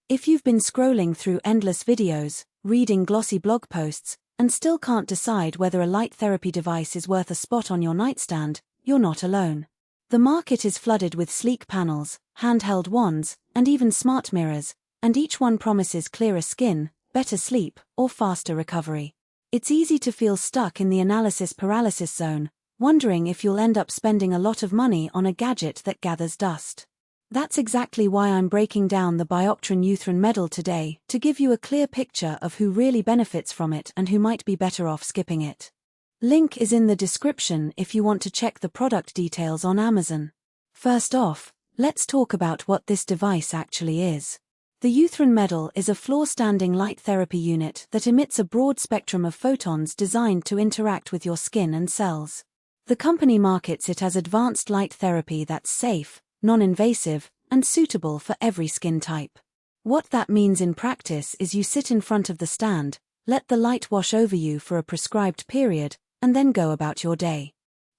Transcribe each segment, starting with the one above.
If you've been scrolling through endless videos, reading glossy blog posts, and still can't decide whether a light therapy device is worth a spot on your nightstand, you're not alone. The market is flooded with sleek panels, handheld wands, and even smart mirrors, and each one promises clearer skin, better sleep, or faster recovery. It's easy to feel stuck in the analysis paralysis zone, wondering if you'll end up spending a lot of money on a gadget that gathers dust. That's exactly why I'm breaking down the BIOPTRON YOUTHRON Medal today, to give you a clear picture of who really benefits from it and who might be better off skipping it. Link is in the description if you want to check the product details on Amazon. First off, let's talk about what this device actually is. The YOUTHRON Medal is a floor-standing light therapy unit that emits a broad spectrum of photons designed to interact with your skin and cells. The company markets it as advanced light therapy that's safe, non-invasive, and suitable for every skin type. What that means in practice is you sit in front of the stand, let the light wash over you for a prescribed period, and then go about your day.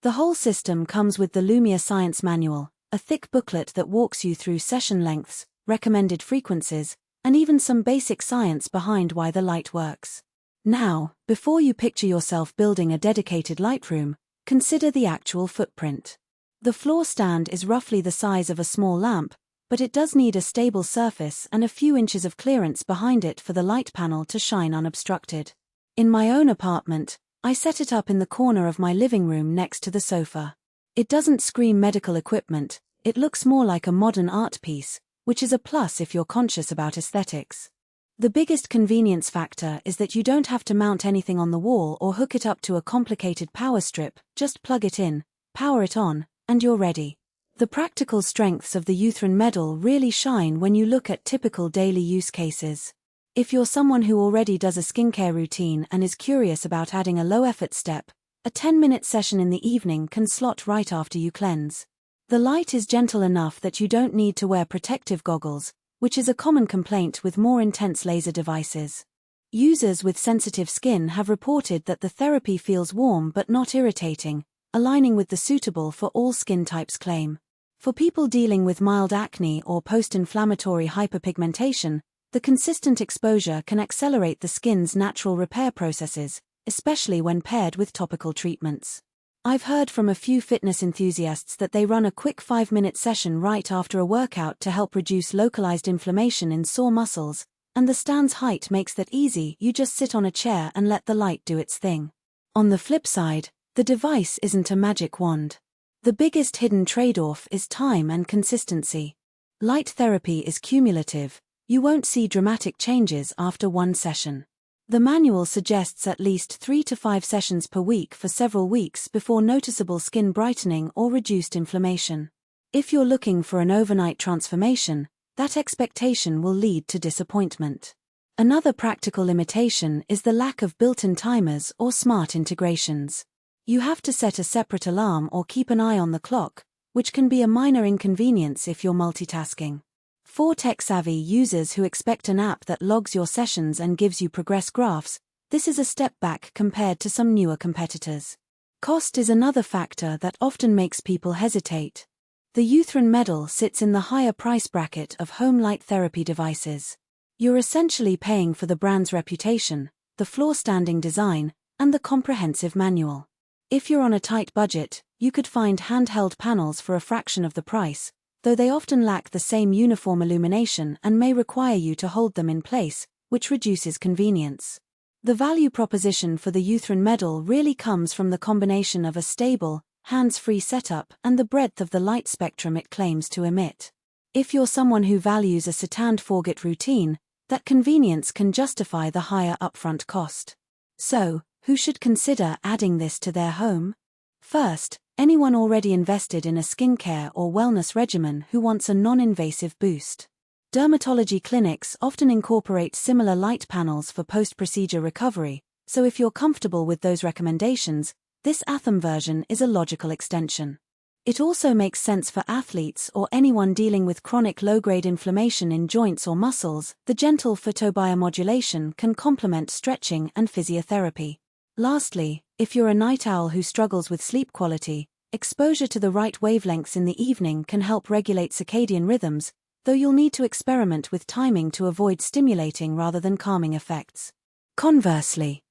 The whole system comes with the Lumia Science Manual, a thick booklet that walks you through session lengths, recommended frequencies, and even some basic science behind why the light works. Now, before you picture yourself building a dedicated light room, consider the actual footprint. The floor stand is roughly the size of a small lamp, but it does need a stable surface and a few inches of clearance behind it for the light panel to shine unobstructed. In my own apartment, I set it up in the corner of my living room next to the sofa. It doesn't scream medical equipment, it looks more like a modern art piece, which is a plus if you're conscious about aesthetics. The biggest convenience factor is that you don't have to mount anything on the wall or hook it up to a complicated power strip, just plug it in, power it on, and you're ready. The practical strengths of the YOUTHRON Medal really shine when you look at typical daily use cases. If you're someone who already does a skincare routine and is curious about adding a low-effort step, a 10-minute session in the evening can slot right after you cleanse. The light is gentle enough that you don't need to wear protective goggles, which is a common complaint with more intense laser devices. Users with sensitive skin have reported that the therapy feels warm but not irritating, aligning with the suitable for all skin types claim. For people dealing with mild acne or post-inflammatory hyperpigmentation, the consistent exposure can accelerate the skin's natural repair processes, especially when paired with topical treatments. I've heard from a few fitness enthusiasts that they run a quick 5-minute session right after a workout to help reduce localized inflammation in sore muscles, and the stand's height makes that easy. You just sit on a chair and let the light do its thing. On the flip side, the device isn't a magic wand. The biggest hidden trade-off is time and consistency. Light therapy is cumulative. You won't see dramatic changes after one session. The manual suggests at least 3 to 5 sessions per week for several weeks before noticeable skin brightening or reduced inflammation. If you're looking for an overnight transformation, that expectation will lead to disappointment. Another practical limitation is the lack of built-in timers or smart integrations. You have to set a separate alarm or keep an eye on the clock, which can be a minor inconvenience if you're multitasking. For tech-savvy users who expect an app that logs your sessions and gives you progress graphs, this is a step back compared to some newer competitors. Cost is another factor that often makes people hesitate. The YOUTHRON Medal sits in the higher price bracket of home light therapy devices. You're essentially paying for the brand's reputation, the floor-standing design, and the comprehensive manual. If you're on a tight budget, you could find handheld panels for a fraction of the price, though they often lack the same uniform illumination and may require you to hold them in place, which reduces convenience. The value proposition for the YOUTHRON Medal really comes from the combination of a stable, hands-free setup and the breadth of the light spectrum it claims to emit. If you're someone who values a sit-and-forget routine, that convenience can justify the higher upfront cost. So, who should consider adding this to their home? First, anyone already invested in a skincare or wellness regimen who wants a non-invasive boost. Dermatology clinics often incorporate similar light panels for post-procedure recovery, so if you're comfortable with those recommendations, this Atham version is a logical extension. It also makes sense for athletes or anyone dealing with chronic low-grade inflammation in joints or muscles. The gentle photobiomodulation can complement stretching and physiotherapy. Lastly, if you're a night owl who struggles with sleep quality, exposure to the right wavelengths in the evening can help regulate circadian rhythms, though you'll need to experiment with timing to avoid stimulating rather than calming effects. Conversely,